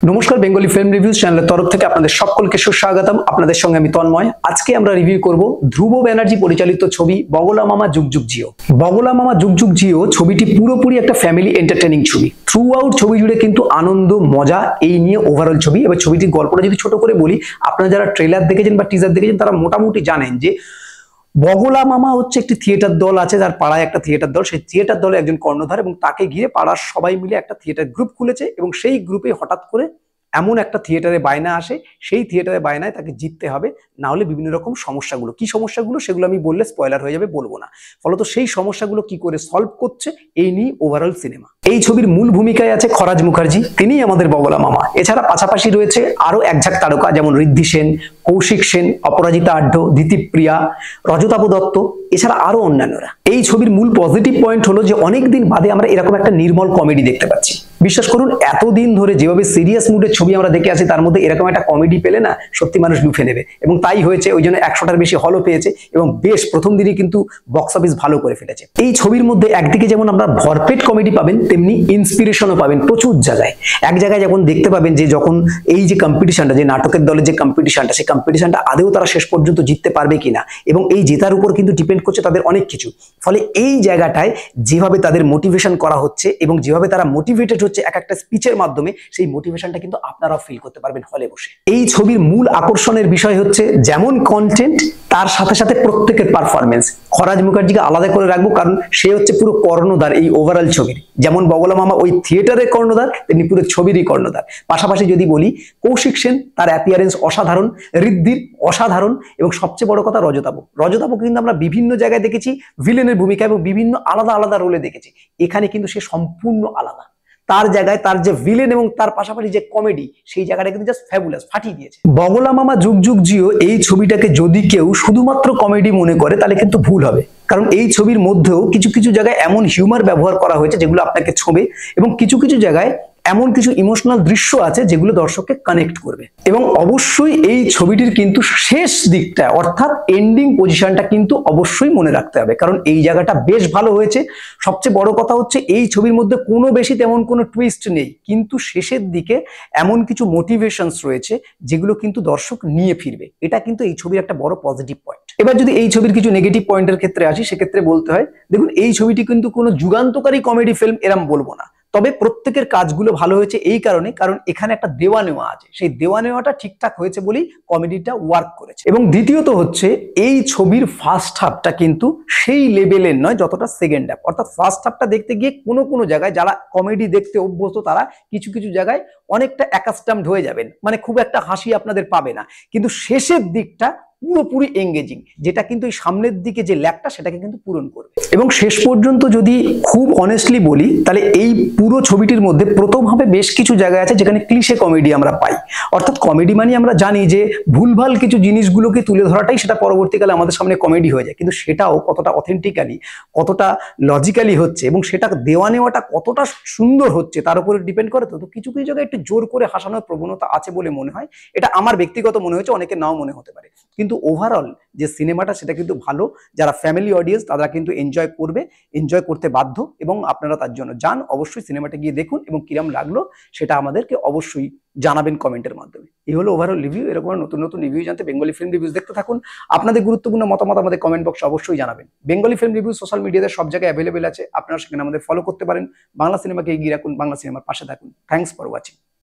নমস্কার, Bengali film reviews চ্যানেলের তরফ থেকে আপনাদের সকলকে সুস্বাগতম। আপনাদের সঙ্গে আমি তন্ময়। আজকে আমরা রিভিউ করব ধ্রুব ব্যানার্জি পরিচালিত ছবি বগলা মামা যুগ যুগ জিও। বগলা মামা যুগ যুগ জিও ছবিটি পুরোপুরি একটা ফ্যামিলি এন্টারটেইনিং ছবি। থ্রু আউট ছবি জুড়ে কিন্তু আনন্দ মজা এই নিয়ে ওভারঅল ছবি। এবার ছবিটির গল্পটা যদি ছোট করে বলি, আপনারা যারা ট্রেলার দেখেছেন বা টিজার দেখেছেন তারা মোটামুটি জানেন যে বগলা মামা হচ্ছে একটি থিয়েটার দল আছে, যার পাড়ায় একটা থিয়েটার দল। সেই থিয়েটার দলে একজন কর্ণধার এবং তাকে ঘিরে পাড়ার সবাই মিলে একটা থিয়েটার গ্রুপ খুলেছে এবং সেই গ্রুপে হঠাৎ করে এমন একটা থিয়েটারে বায়না আসে, সেই থিয়েটারে বায়নায় তাকে জিততে হবে, না হলে বিভিন্ন রকম সমস্যাগুলো, কি সমস্যাগুলো সেগুলো আমি বললে স্পয়লার হয়ে যাবে, বলবো না। ফলত সেই সমস্যাগুলো কি করে সলভ করছে এই নিয়ে ওভারঅল সিনেমা। এই ছবির মূল ভূমিকায় আছে খরাজ মুখার্জি, তিনিই আমাদের বগলা মামা। এছাড়া পাশাপাশি রয়েছে আরো এক ঝাঁক তারকা, যেমন ঋদ্ধি সেন, কৌশিক সেন, অপরাজিতা আঢ্য, দিতিপ্রিয়া, রজতাভ দত্ত, এছাড়া আরো অন্যান্যরা। এই ছবির মূল পজিটিভ পয়েন্ট হলো যে অনেকদিন বাদে আমরা এরকম একটা নির্মল কমেডি দেখতে পাচ্ছি। বিশ্বাস করুন, এতদিন ধরে যেভাবে সিরিয়াস মুডের ছবি আমরা দেখে আছি, তার মধ্যে এরকম একটা কমেডি পেলে না সত্যি মানুষ লুফে নেবে, এবং তাই হয়েছে। ওই জন্য 100টার বেশি হলও পেয়েছে এবং বেশ প্রথম দিনই কিন্তু বক্স অফিস ভালো করে ফেলেছে। এই ছবির মধ্যে একদিকে যেমন আমরা ভরপেট কমেডি পাবেন, তেমনি ইন্সপিরেশনও পাবেন প্রচুর জায়গায়। এক জায়গায় যখন দেখতে পাবেন যে যখন এই যে কম্পিটিশনটা, যে নাটকের দলের যে কম্পিটিশনটা, সেই কম্পিটিশনটা আদেও তারা শেষ পর্যন্ত জিততে পারবে কিনা, এবং এই জেতার উপর কিন্তু ডিপেন্ড করছে তাদের অনেক কিছু। ফলে এই জায়গাটায় যেভাবে তাদের মোটিভেশন করা হচ্ছে এবং যেভাবে তারা মোটিভেটেড হচ্ছে এক একটা স্পিচের মাধ্যমে, সেই মোটিভেশনটা কিন্তু আপনারাও ফিল করতে পারবেন হলে বসে। এই ছবির মূল আকর্ষণের বিষয় হচ্ছে যেমন কন্টেন্ট, তার সাথে সাথে প্রত্যেকের পারফরমেন্স। খরাজ মুখার্জিকে আলাদা করে রাখবো, কারণ সে হচ্ছে পুরো কর্ণধার এই ওভারঅল ছবির। যেমন বগলা মামা ওই থিয়েটারের কর্ণধার, তেমনি পুরো ছবিরই কর্ণধার। পাশাপাশি যদি বলি, কৌশিক সেন, তার অ্যাপিয়ারেন্স অসাধারণ, ঋদ্ধির অসাধারণ, এবং সবচেয়ে বড় কথা রজতাভ কিন্তু আমরা বিভিন্ন জায়গায় দেখেছি ভিলেনের ভূমিকা এবং বিভিন্ন আলাদা আলাদা রোলে দেখেছি। এখানে কিন্তু সে সম্পূর্ণ আলাদা। তার জায়গায় তার যে ভিলেন এবং তার পাশাপাশি যে কমেডি, সেই জায়গাটা কিন্তু জাস্ট ফ্যাবুলাস, ফাটিয়ে দিয়েছে। বগলা মামা যুগ যুগ জিও এই ছবিটাকে যদি কেউ শুধুমাত্র কমেডি মনে করে, তাহলে কিন্তু ভুল হবে। কারণ এই ছবির মধ্যেও কিছু কিছু জায়গায় এমন হিউমার ব্যবহার করা হয়েছে যেগুলো আপনাকে ছোঁবে, এবং কিছু কিছু জায়গায় এমন কিছু ইমোশনাল দৃশ্য আছে যেগুলো দর্শককে কানেক্ট করবে। এবং অবশ্যই এই ছবিটির কিন্তু শেষ দিকটা, অর্থাৎ এন্ডিং পজিশনটা কিন্তু অবশ্যই মনে রাখতে হবে, কারণ এই জায়গাটা বেশ ভালো হয়েছে। সবচেয়ে বড় কথা হচ্ছে এই ছবির মধ্যে কোনো বেশি তেমন কোনো টুইস্ট নেই, কিন্তু শেষের দিকে এমন কিছু মোটিভেশনস রয়েছে যেগুলো কিন্তু দর্শক নিয়ে ফিরবে। এটা কিন্তু এই ছবির একটা বড় পজিটিভ পয়েন্ট। এবার যদি এই ছবির কিছু নেগেটিভ পয়েন্টের ক্ষেত্রে আসি, সেক্ষেত্রে বলতে হয়, দেখুন এই ছবিটি কিন্তু কোনো যুগান্তকারী কমেডি ফিল্ম এরম বলবো না, তবে প্রত্যেকের কাজগুলো ভালো হয়েছে এই কারণে, কারণ এখানে একটা দেওয়া নেওয়া আছে, সেই দেওয়া নেওয়াটা ঠিকঠাক হয়েছে বলেই কমেডিটা ওয়ার্ক করেছে। এবং দ্বিতীয়ত হচ্ছে, এই ছবির ফার্স্ট হাফটা কিন্তু সেই লেভেলের নয় যতটা সেকেন্ড হাফ। অর্থাৎ ফার্স্ট হাফটা দেখতে গিয়ে কোনো কোনো জায়গায় যারা কমেডি দেখতে অভ্যস্ত, তারা কিছু কিছু জায়গায় অনেকটা অ্যাকাস্টামড হয়ে যাবেন, মানে খুব একটা হাসি আপনাদের পাবে না। কিন্তু শেষের দিকটা পুরোপুরি এঙ্গেজিং, যেটা কিন্তু এই সামনের দিকে যে ল্যাকটা, সেটাকে কিন্তু পূরণ করবে। এবং শেষ পর্যন্ত যদি খুব অনেস্টলি বলি, তাহলে এই পুরো ছবিটির মধ্যে প্রথমভাবে বেশ কিছু জায়গা আছে যেখানে ক্লিশে কমেডি আমরা পাই। অর্থাৎ কমেডি মানে আমরা জানি যে ভুলভাল কিছু জিনিসগুলোকে তুলে ধরাটাই সেটা পরবর্তীকালে আমাদের সামনে কমেডি হয়ে যায়, কিন্তু সেটাও কতটা অথেন্টিক্যালি, কতটা লজিক্যালি হচ্ছে, এবং সেটা দেওয়া নেওয়াটা কতটা সুন্দর হচ্ছে, তার উপরে ডিপেন্ড করে। তো কিছু কিছু জায়গায় একটু জোর করে হাসানোর প্রবণতা আছে বলে মনে হয়, এটা আমার ব্যক্তিগত মনে হয়েছে, অনেকে নাও মনে হতে পারে। কিন্তু ওভারঅল যে সিনেমাটা, সেটা কিন্তু ভালো। যারা ফ্যামিলি অডিয়েন্স তারা কিন্তু এনজয় করবে, এনজয় করতে বাধ্য, এবং আপনারা তার জন্য যান। অবশ্যই সিনেমাটা গিয়ে দেখুন এবং কিরম লাগলো সেটা আমাদেরকে অবশ্যই জানাবেন কমেন্টের মাধ্যমে। এই হলো ওভারঅল রিভিউ। এরকম নতুন নতুন রিভিউ জানতে বেঙ্গলি ফিল্ম রিভিউজ দেখতে থাকুন। আপনাদের গুরুত্বপূর্ণ মতামত আমাদের কমেন্ট বক্সে অবশ্যই জানাবেন। বেঙ্গলি ফিল্ম রিভিউ সোশ্যাল মিডিয়াতে সব জায়গায় অ্যাভেলেবেল আছে, আপনারা সেখানে আমাদের ফলো করতে পারেন। বাংলা সিনেমাকে এগিয়ে রাখুন, বাংলা সিনেমার পাশে থাকুন। Thanks for watching.